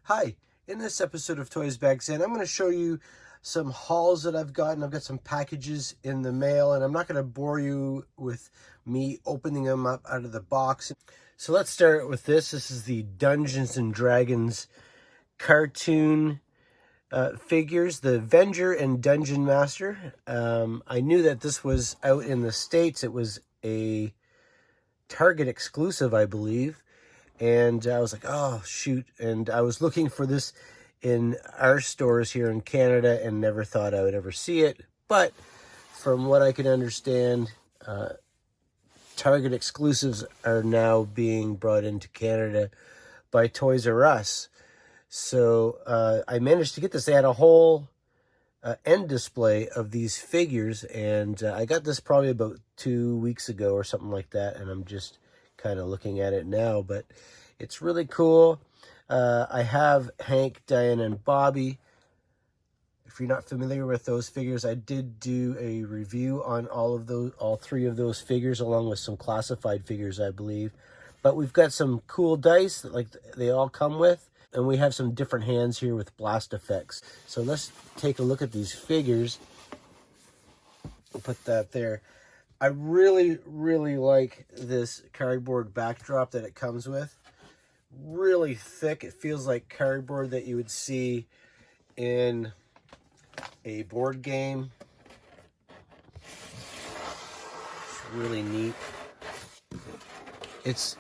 Hi, in this episode of Toysbackzen, I'm going to show you some hauls that I've gotten. I've got some packages in the mail, and I'm not going to bore you with me opening them up out of the box. So let's start with this. This is the Dungeons and Dragons cartoon figures, the Avenger and Dungeon Master. I knew that this was out in the States. It was a Target exclusive, I believe. And I was like, oh, shoot. And I was looking for this in our stores here in Canada and never thought I would ever see it. But from what I can understand, Target exclusives are now being brought into Canada by Toys R Us. So I managed to get this. They had a whole end display of these figures, and I got this probably about 2 weeks ago or something like that, and I'm just kind of looking at it now, but it's really cool. I have Hank, Diana, and Bobby. If you're not familiar with those figures, I did do a review on all three of those figures, along with some classified figures, I believe. But we've got some cool dice that like they all come with, and we have some different hands here with blast effects. So let's take a look at these figures. We'll put that there. I really, really like this cardboard backdrop that it comes with. Really thick. It feels like cardboard that you would see in a board game. It's really neat. It's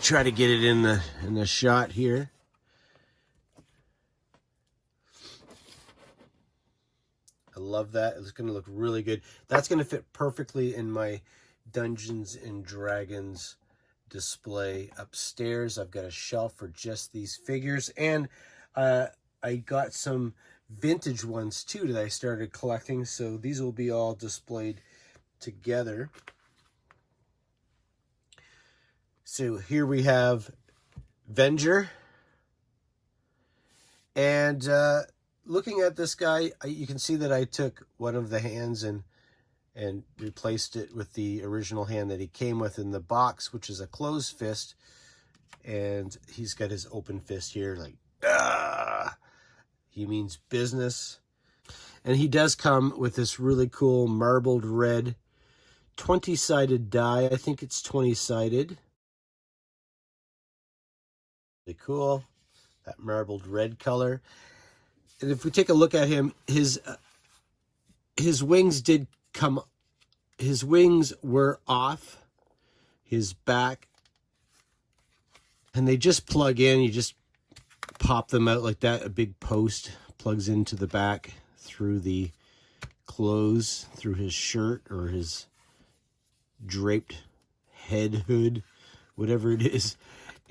try to get it in the shot here. I love that. It's going to look really good. That's going to fit perfectly in my Dungeons and Dragons display upstairs. I've got a shelf for just these figures, and I got some vintage ones too that I started collecting, so these will be all displayed together. So here we have Avenger, and looking at this guy, you can see that I took one of the hands and replaced it with the original hand that he came with in the box, which is a closed fist, and he's got his open fist here, like, ah! He means business. And he does come with this really cool marbled red 20-sided die. I think it's 20-sided. Really cool, that marbled red color. And if we take a look at him, his wings did come, his wings were off his back, and they just plug in. You just pop them out like that. A big post plugs into the back through the clothes, through his shirt or his draped head hood, whatever it is.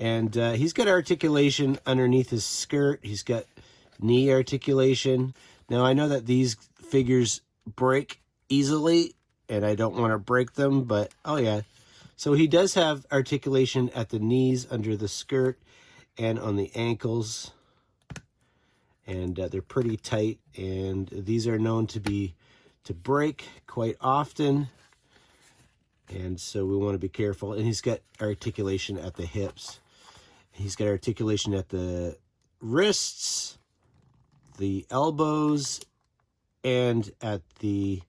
And he's got articulation underneath his skirt. He's got knee articulation. Now, I know that these figures break easily, and I don't want to break them, but oh yeah. So he does have articulation at the knees, under the skirt, and on the ankles. And they're pretty tight, and these are known to break quite often. And so we want to be careful. And he's got articulation at the hips. He's got articulation at the wrists, the elbows, and at the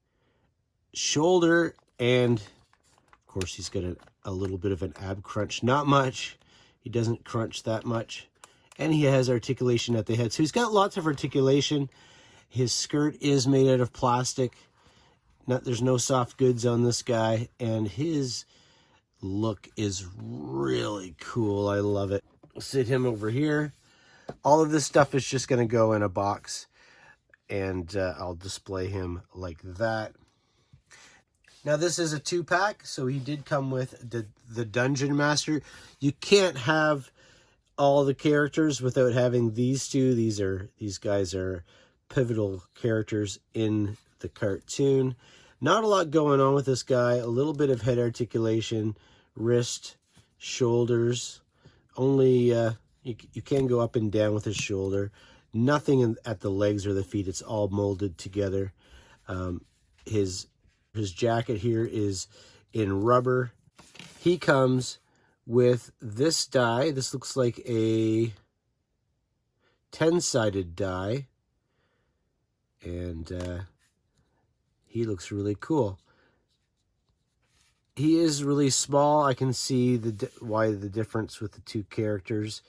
shoulder. And of course, he's got a little bit of an ab crunch. Not much. He doesn't crunch that much. And he has articulation at the head. So he's got lots of articulation. His skirt is made out of plastic. There's no soft goods on this guy. And his look is really cool. I love it. We'll sit him over here. All of this stuff is just going to go in a box, and I'll display him like that. Now, this is a 2-pack, so he did come with the Dungeon Master. You can't have all the characters without having these two. These guys are pivotal characters in the cartoon. Not a lot going on with this guy. A little bit of head articulation, wrist, shoulders. Only you can go up and down with his shoulder. Nothing at the legs or the feet. It's all molded together. His jacket here is in rubber. He comes with this die. This looks like a 10-sided die. And he looks really cool. He is really small. I can see why the difference with the two characters.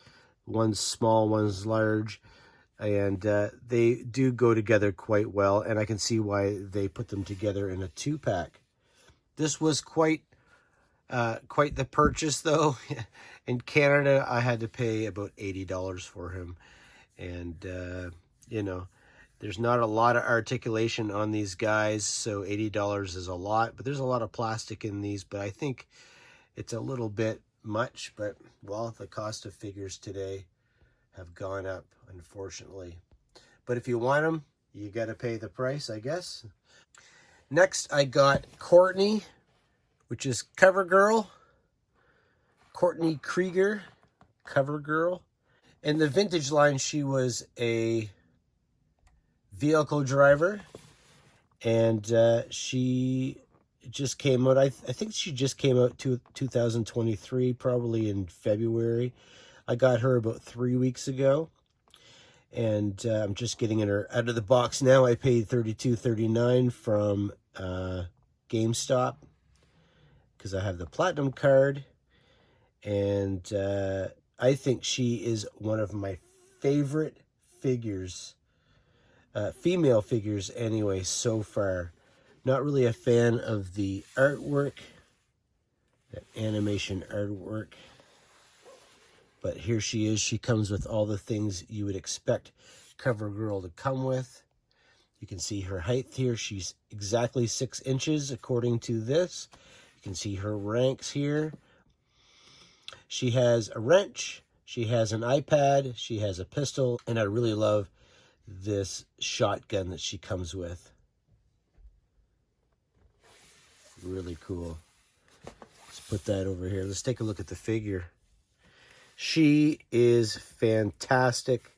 One's small, one's large. And they do go together quite well. And I can see why they put them together in a 2-pack. This was quite the purchase, though. In Canada, I had to pay about $80 for him. And, you know, there's not a lot of articulation on these guys, so $80 is a lot. But there's a lot of plastic in these, but I think it's a little bit much. But, well, the cost of figures today have gone up, unfortunately. But if you want them, you got to pay the price, I guess. Next, I got Courtney, which is CoverGirl. Courtney Krieger, CoverGirl. In the vintage line, she was a vehicle driver, and she just came out. I think she just came out to 2023, probably in February. I got her about 3 weeks ago, and I'm just getting her out of the box now. I paid $32.39 from GameStop because I have the Platinum card, and I think she is one of my favorite figures, female figures anyway, so far. Not really a fan of the artwork, that animation artwork. But here she is. She comes with all the things you would expect CoverGirl to come with. You can see her height here. She's exactly 6 inches according to this. You can see her ranks here. She has a wrench. She has an iPad. She has a pistol. And I really love this shotgun that she comes with. Really cool. Let's put that over here. Let's take a look at the figure. She is fantastic.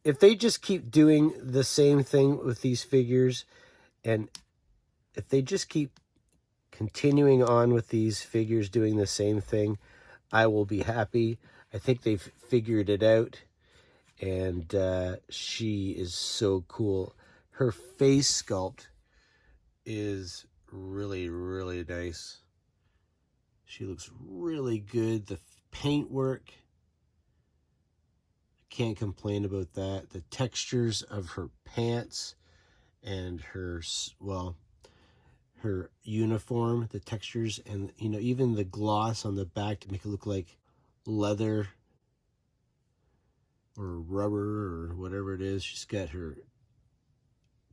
If they just keep doing the same thing with these figures, and if they just keep continuing on with these figures doing the same thing, I will be happy. I think they've figured it out, and she is so cool. Her face sculpt is really, really nice. She looks really good. The paintwork, can't complain about that. The textures of her pants and her, well, her uniform, the textures, and, you know, even the gloss on the back to make it look like leather or rubber or whatever it is. She's got her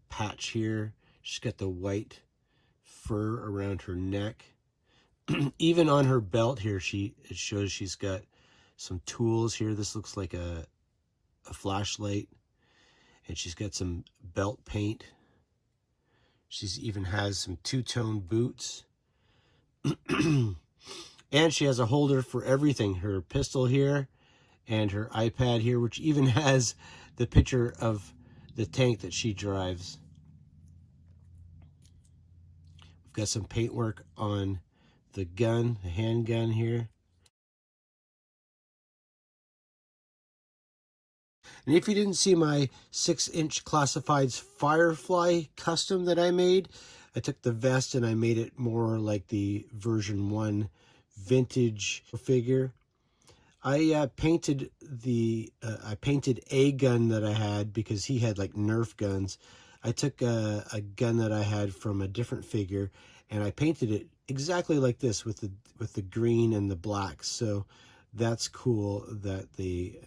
patch here. She's got the white fur around her neck. Even on her belt here, it shows she's got some tools here. This looks like a flashlight, and she's got some belt paint. She's even has some two-tone boots. And she has a holder for everything. Her pistol here and her iPad here, which even has the picture of the tank that she drives. We've got some paintwork on the gun, the handgun here. And if you didn't see my 6-inch Classifieds Firefly custom that I made, I took the vest and I made it more like the version 1 vintage figure. I painted a gun that I had because he had like Nerf guns. I took a gun that I had from a different figure and I painted it exactly like this with the green and the black. So that's cool that they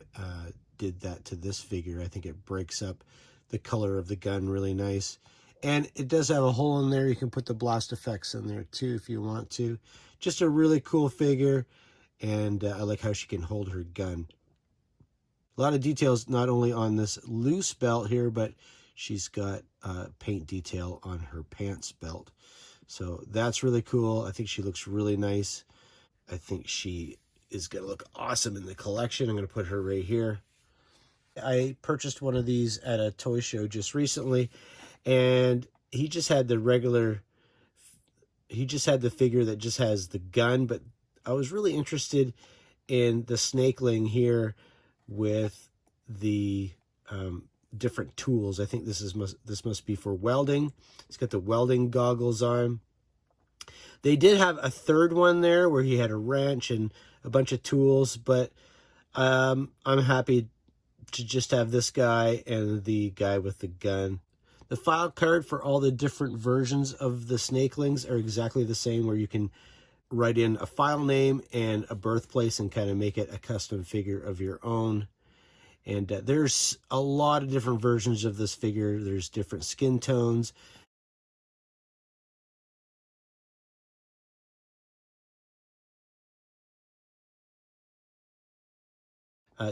did that to this figure. I think it breaks up the color of the gun really nice. And it does have a hole in there. You can put the blast effects in there too if you want to. Just a really cool figure. And I like how she can hold her gun. A lot of details not only on this loose belt here, but she's got paint detail on her pants belt. So that's really cool. I think she looks really nice. I think she is going to look awesome in the collection. I'm going to put her right here. I purchased one of these at a toy show just recently, and he just had the regular he just had the figure that just has the gun, but I was really interested in the snakeling here with the different tools. I think this must be for welding. He's got the welding goggles on. They did have a third one there where he had a wrench and a bunch of tools, but I'm happy to just have this guy and the guy with the gun. The file card for all the different versions of the snakelings are exactly the same, where you can write in a file name and a birthplace and kind of make it a custom figure of your own. And there's a lot of different versions of this figure. There's different skin tones.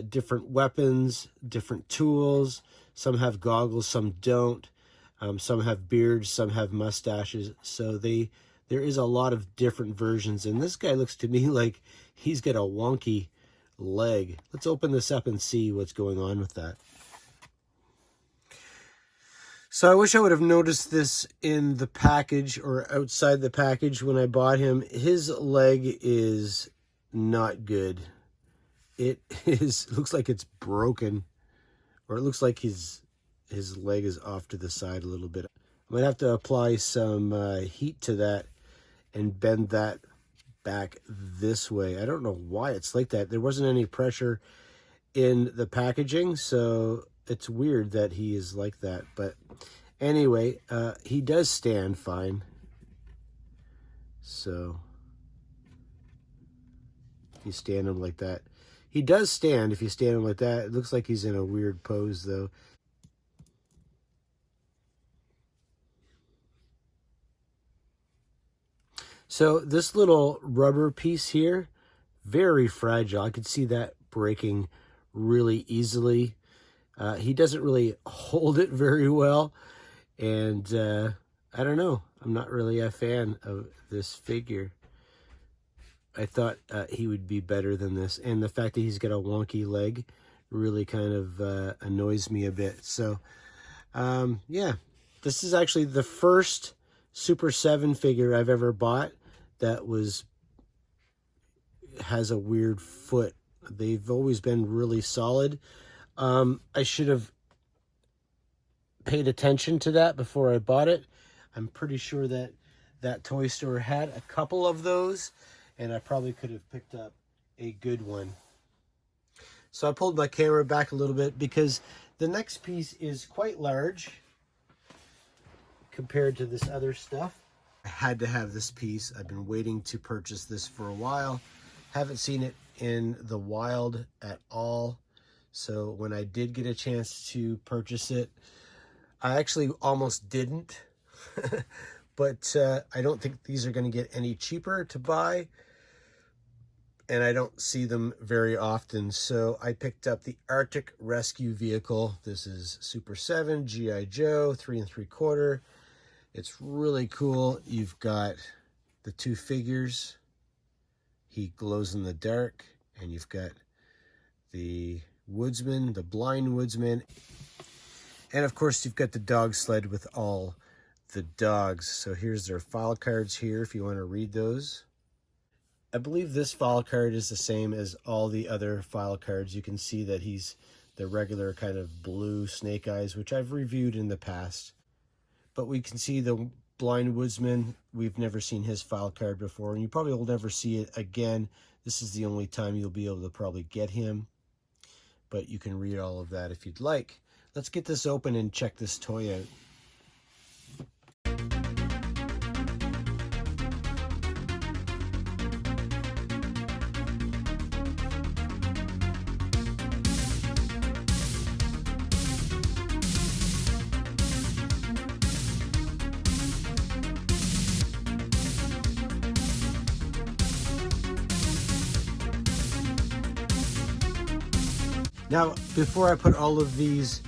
Different weapons, different tools. Some have goggles, some don't. Some have beards, some have mustaches. So there is a lot of different versions. And this guy looks to me like he's got a wonky leg. Let's open this up and see what's going on with that. So I wish I would have noticed this in the package or outside the package when I bought him. His leg is not good. It looks like it's broken, or it looks like his leg is off to the side a little bit. I might have to apply some heat to that and bend that back this way. I don't know why it's like that. There wasn't any pressure in the packaging, so it's weird that he is like that. But anyway, he does stand fine. So if you stand him like that, he does stand. If you stand him like that, it looks like he's in a weird pose though. So this little rubber piece here, very fragile. I could see that breaking really easily. He doesn't really hold it very well. And I don't know. I'm not really a fan of this figure. I thought he would be better than this. And the fact that he's got a wonky leg really kind of annoys me a bit. So, yeah. This is actually the first Super 7 figure I've ever bought that has a weird foot. They've always been really solid. I should have paid attention to that before I bought it. I'm pretty sure that that toy store had a couple of those, and I probably could have picked up a good one. So I pulled my camera back a little bit because the next piece is quite large compared to this other stuff. I had to have this piece. I've been waiting to purchase this for a while. Haven't seen it in the wild at all. So when I did get a chance to purchase it, I actually almost didn't. But I don't think these are going to get any cheaper to buy. And I don't see them very often. So I picked up the Arctic Rescue Vehicle. This is Super 7, G.I. Joe, 3 3/4. It's really cool. You've got the two figures. He glows in the dark. And you've got the woodsman, the blind woodsman. And of course, you've got the dog sled with all the dogs. So here's their file cards here if you want to read those. I believe this file card is the same as all the other file cards. You can see that he's the regular kind of blue snake eyes, which I've reviewed in the past. But we can see the blind woodsman. We've never seen his file card before, and you probably will never see it again. This is the only time you'll be able to probably get him. But you can read all of that if you'd like. Let's get this open and check this toy out. Now, before I put all of these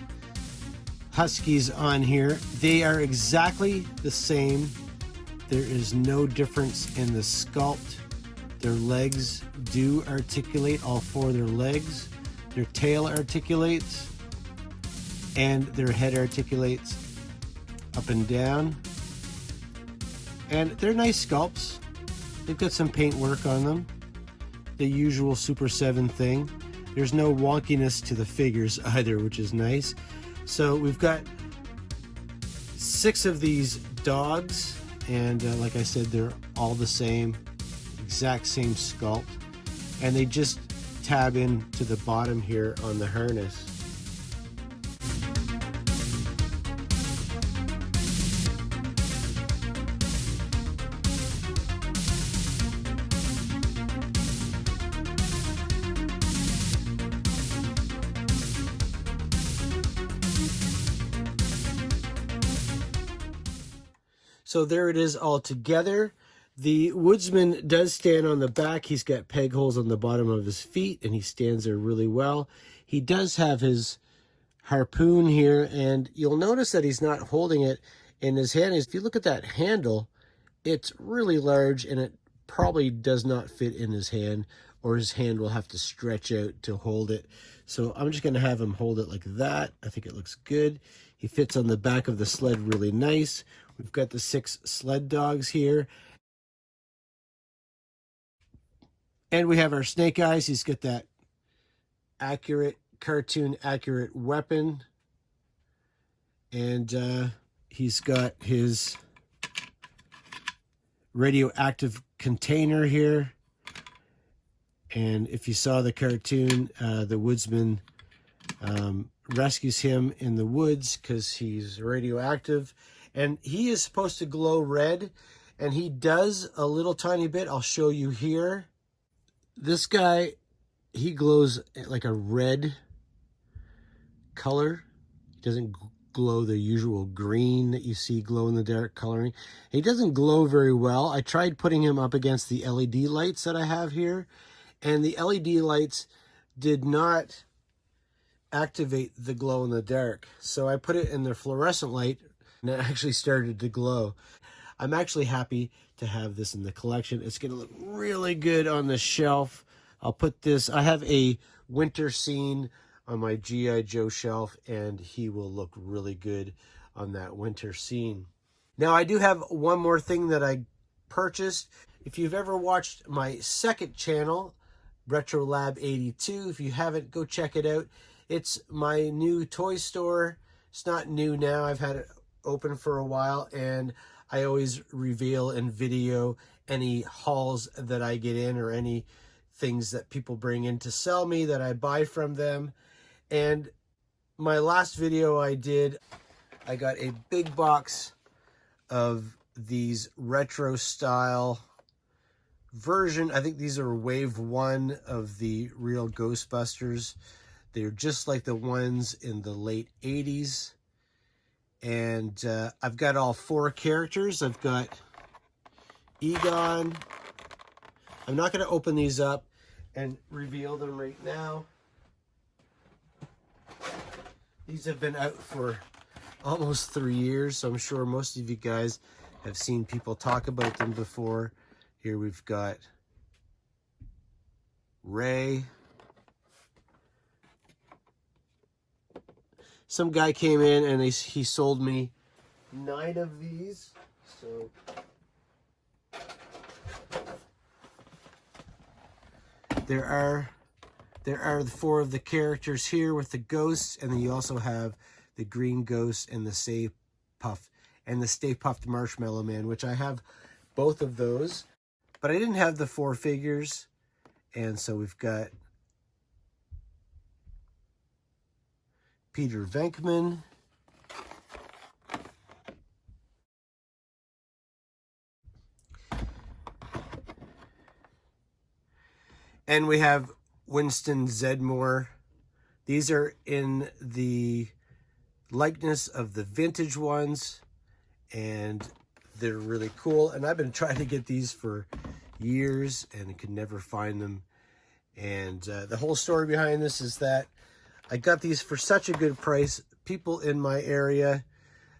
Huskies on here, they are exactly the same. There is no difference in the sculpt. Their legs do articulate, all four of their legs. Their tail articulates, and their head articulates up and down. And they're nice sculpts. They've got some paint work on them. The usual Super 7 thing. There's no wonkiness to the figures either, which is nice. So we've got 6 of these dogs, and like I said, they're all the same, exact same sculpt. And they just tab in to the bottom here on the harness. So there it is all together. The woodsman does stand on the back. He's got peg holes on the bottom of his feet, and he stands there really well. He does have his harpoon here, and you'll notice that he's not holding it in his hand. If you look at that handle, it's really large, and it probably does not fit in his hand, or his hand will have to stretch out to hold it. So I'm just going to have him hold it like that. I think it looks good. He fits on the back of the sled really nice. We've got the 6 sled dogs here. And we have our Snake Eyes. He's got that accurate, cartoon accurate weapon. And he's got his radioactive container here. And if you saw the cartoon, the woodsman rescues him in the woods because he's radioactive. And he is supposed to glow red, and he does a little tiny bit. I'll show you here. This guy, he glows like a red color. He doesn't glow the usual green that you see glow in the dark coloring. He doesn't glow very well. I tried putting him up against the LED lights that I have here, and the LED lights did not activate the glow in the dark. So I put it in the fluorescent light, and it actually started to glow. I'm actually happy to have this in the collection. It's going to look really good on the shelf. I'll put this, I have a winter scene on my G.I. Joe shelf, and he will look really good on that winter scene. Now, I do have one more thing that I purchased. If you've ever watched my second channel, Retro Lab 82, if you haven't, go check it out. It's my new toy store. It's not new now. I've had it open for a while, and I always reveal and video any hauls that I get in, or any things that people bring in to sell me that I buy from them. And my last video I did, I got a big box of these retro style version. I think these are wave 1 of the real Ghostbusters. They're just like the ones in the late 80s. And I've got all 4 characters. I've got Egon. I'm not going to open these up and reveal them right now. These have been out for almost 3 years, so I'm sure most of you guys have seen people talk about them before. Here we've got Ray. Some guy came in and he sold me 9 of these. So there are 4 of the characters here with the ghosts, and then you also have the green ghost and the Stay Puft Marshmallow Man, which I have both of those, but I didn't have the 4 figures. And so we've got Peter Venkman, and we have Winston Zedmore. These are in the likeness of the vintage ones, and they're really cool. And I've been trying to get these for years and could never find them. And the whole story behind this is that I got these for such a good price. People in my area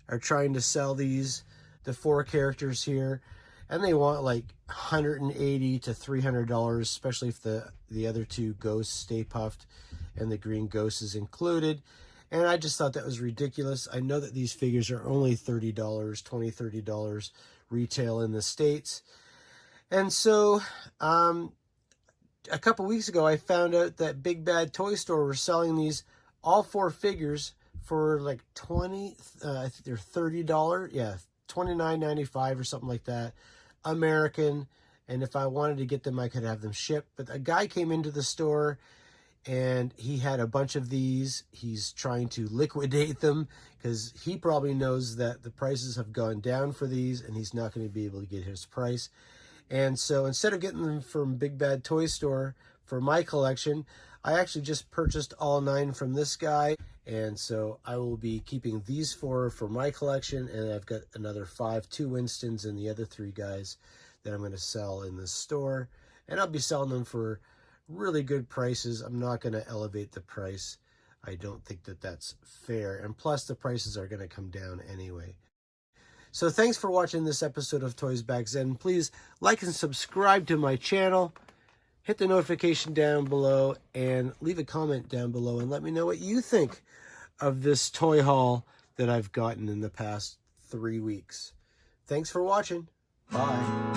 are trying to sell these, the 4 characters here, and they want like $180 to $300, especially if the other 2 ghosts, Stay Puft and the green ghost, is included. And I just thought that was ridiculous. I know that these figures are only $30, $20, $30 retail in the States. And so a couple weeks ago, I found out that Big Bad Toy Store was selling these all 4 figures for like I think they're $30. Yeah, $29.95 or something like that, American. And if I wanted to get them, I could have them shipped. But a guy came into the store and he had a bunch of these. He's trying to liquidate them because he probably knows that the prices have gone down for these and he's not going to be able to get his price. And so instead of getting them from Big Bad Toy Store for my collection, I actually just purchased all 9 from this guy. And so I will be keeping these 4 for my collection. And I've got another 5, 2 Winstons and the other 3 guys that I'm going to sell in this store. And I'll be selling them for really good prices. I'm not going to elevate the price. I don't think that that's fair. And plus the prices are going to come down anyway. So thanks for watching this episode of Toysbackzen. Please like and subscribe to my channel. Hit the notification down below and leave a comment down below and let me know what you think of this toy haul that I've gotten in the past 3 weeks. Thanks for watching. Bye.